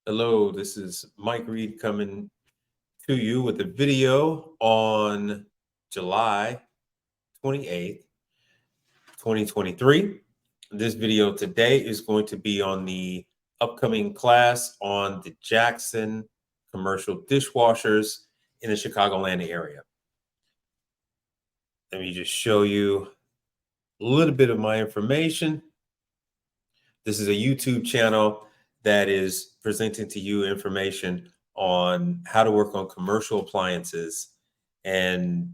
Hello, this is Mike Reed coming to you with a video on July 28th, 2023. This video today is going to be on the upcoming class on the Jackson commercial dishwashers in the Chicagoland area. Let me just show you a little bit of my information. This is a YouTube channel that is presenting to you information on how to work on commercial appliances and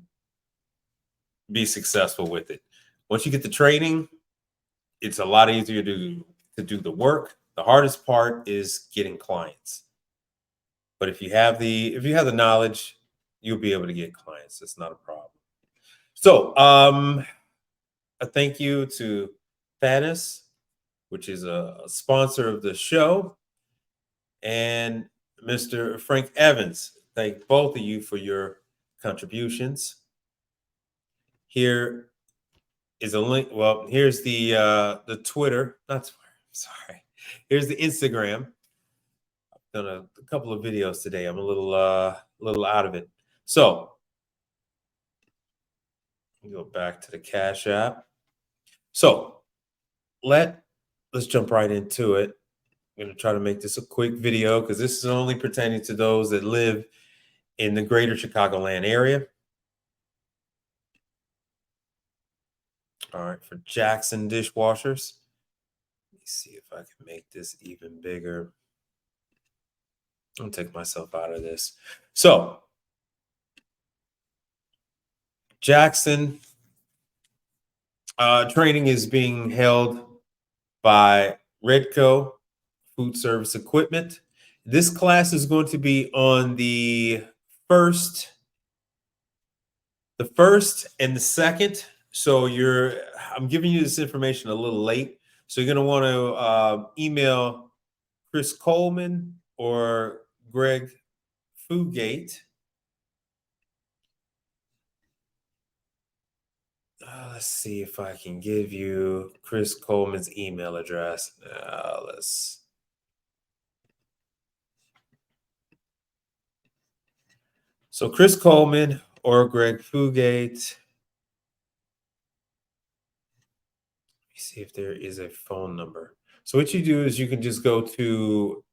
be successful with it. Once you get the training, it's a lot easier to do the work. The hardest part is getting clients. But if you have the knowledge, you'll be able to get clients. It's not a problem. So a thank you to Fanis, which is a sponsor of the show, and Mr. Frank Evans. Thank both of you for your contributions. Here is a link. Well, here's the Twitter, not Twitter. Sorry. Here's the Instagram. I've done a couple of videos today. I'm a little out of it. So go back to the Cash App. So let's jump right into it. I'm going to try to make this a quick video because this is only pertaining to those that live in the greater Chicagoland area. All right, for Jackson dishwashers. Let me see if I can make this even bigger. I'll take myself out of this. So, Jackson training is being held by Redco Food Service Equipment. This class is going to be on the first and the second. So I'm giving you this information a little late. So you're going to want to email Chris Coleman or Greg Fugate. Let's see if I can give you Chris Coleman's email address. So Chris Coleman or Greg Fugate. See if there is a phone number. So what you do is you can just go to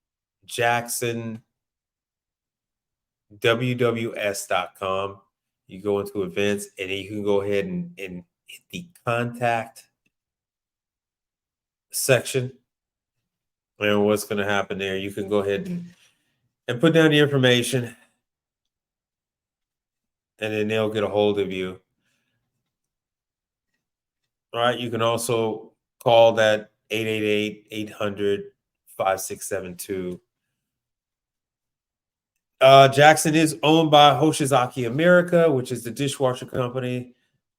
jacksonwws.com. You go into events and then you can go ahead and hit the contact section. And what's going to happen there, you can go ahead and put down the information and then they'll get a hold of you. All right. You can also call that 888-800-5672. Jackson is owned by Hoshizaki America, which is the dishwasher company.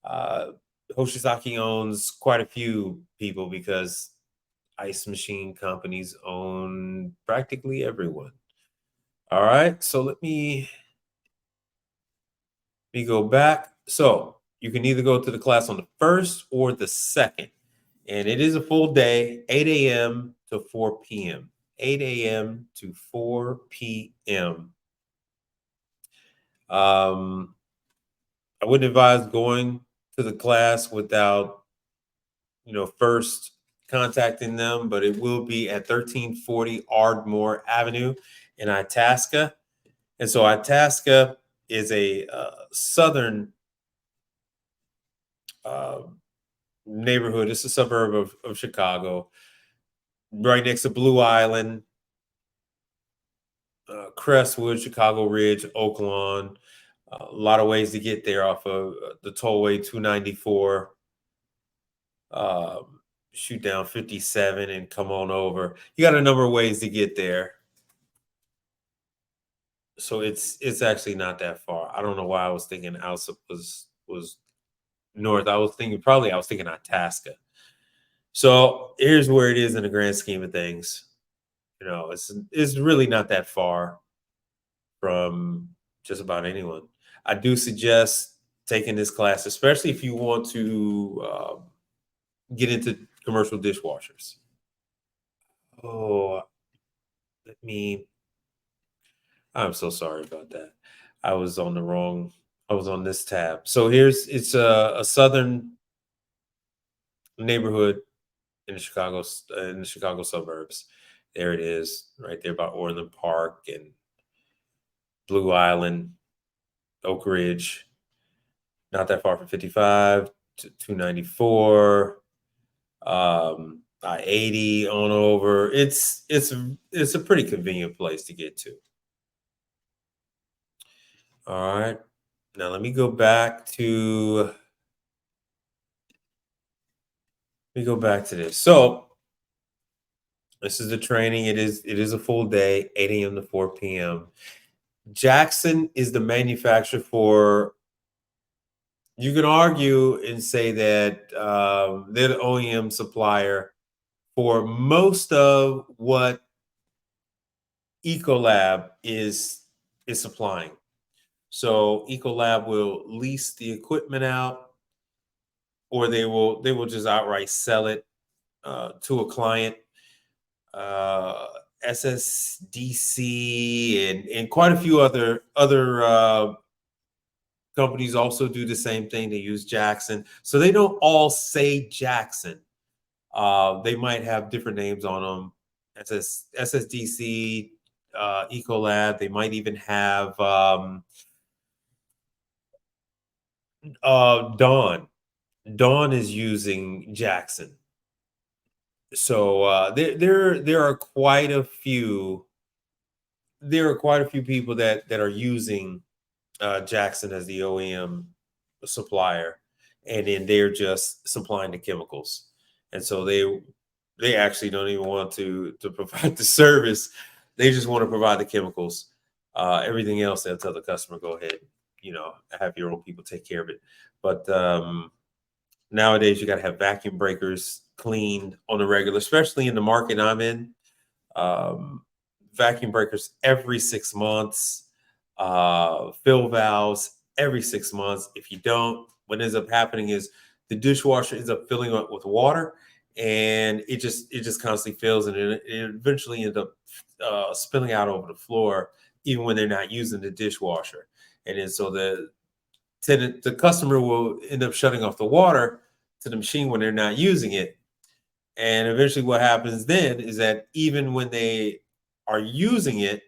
Hoshizaki owns quite a few people because ice machine companies own practically everyone. All right, so let me go back. So you can either go to the class on the 1st or the 2nd. And it is a full day, 8 a.m. to 4 p.m. 8 a.m. to 4 p.m. I wouldn't advise going to the class without, first contacting them, but it will be at 1340 Ardmore Avenue in Itasca. And so Itasca is a southern neighborhood. It's a suburb of Chicago, right next to Blue Island, Crestwood, Chicago Ridge, Oaklawn. A lot of ways to get there off of the tollway 294. Shoot down 57 and come on over. You got a number of ways to get there. So it's actually not that far. I don't know why I was thinking Alsip was north. I was thinking Itasca. So here's where it is in the grand scheme of things. It's really not that far from just about anyone. I do suggest taking this class, especially if you want to get into commercial dishwashers. Oh, let me. I'm so sorry about that. I was on the wrong. I was on this tab. So it's a southern neighborhood in the Chicago suburbs. There it is, right there by Orland Park and Blue Island, Oak Ridge. Not that far from 55 to 294. I-80 on over. It's a pretty convenient place to get to. All right. Now let me go back to this. So this is the training. It is a full day, 8 a.m. to 4 p.m. Jackson is the manufacturer for. You can argue and say that they're the OEM supplier for most of what Ecolab is supplying. So Ecolab will lease the equipment out, or they will just outright sell it to a client. Uh, SSDC and quite a few other companies also do the same thing. They use Jackson, so they don't all say Jackson. They might have different names on them. SSDC, Ecolab. They might even have Dawn. Dawn is using Jackson. So there are quite a few. There are quite a few people that are using Jackson as the OEM supplier, and then they're just supplying the chemicals, and so they actually don't even want to provide the service. They just want to provide the chemicals. Everything else, they'll tell the customer, go ahead, have your own people take care of it. But nowadays, you got to have vacuum breakers cleaned on a regular, especially in the market I'm in. Um, Vacuum breakers every 6 months, fill valves every 6 months. If you don't, what ends up happening is the dishwasher ends up filling up with water, and it just constantly fills, and it eventually ends up spilling out over the floor, even when they're not using the dishwasher. And then so the customer will end up shutting off the water to the machine when they're not using it. And eventually, what happens then is that even when they are using it,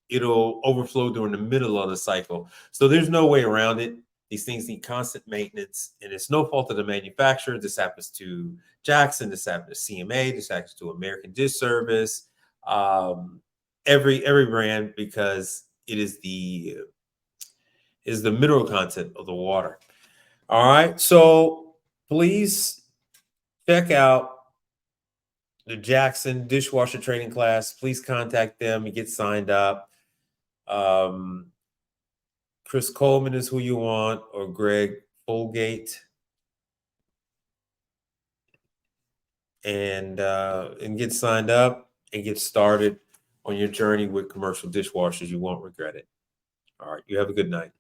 it'll overflow during the middle of the cycle. So there's no way around it. These things need constant maintenance, and it's no fault of the manufacturer. This happens to Jackson. This happens to CMA. This happens to American Dish Service. Um, every brand, because it is the mineral content of the water. All right. So please check out the Jackson dishwasher training class. Please contact them and get signed up. Um, Chris Coleman is who you want, or Greg Folgate, and get signed up and get started on your journey with commercial dishwashers. You won't regret it. All right. You have a good night.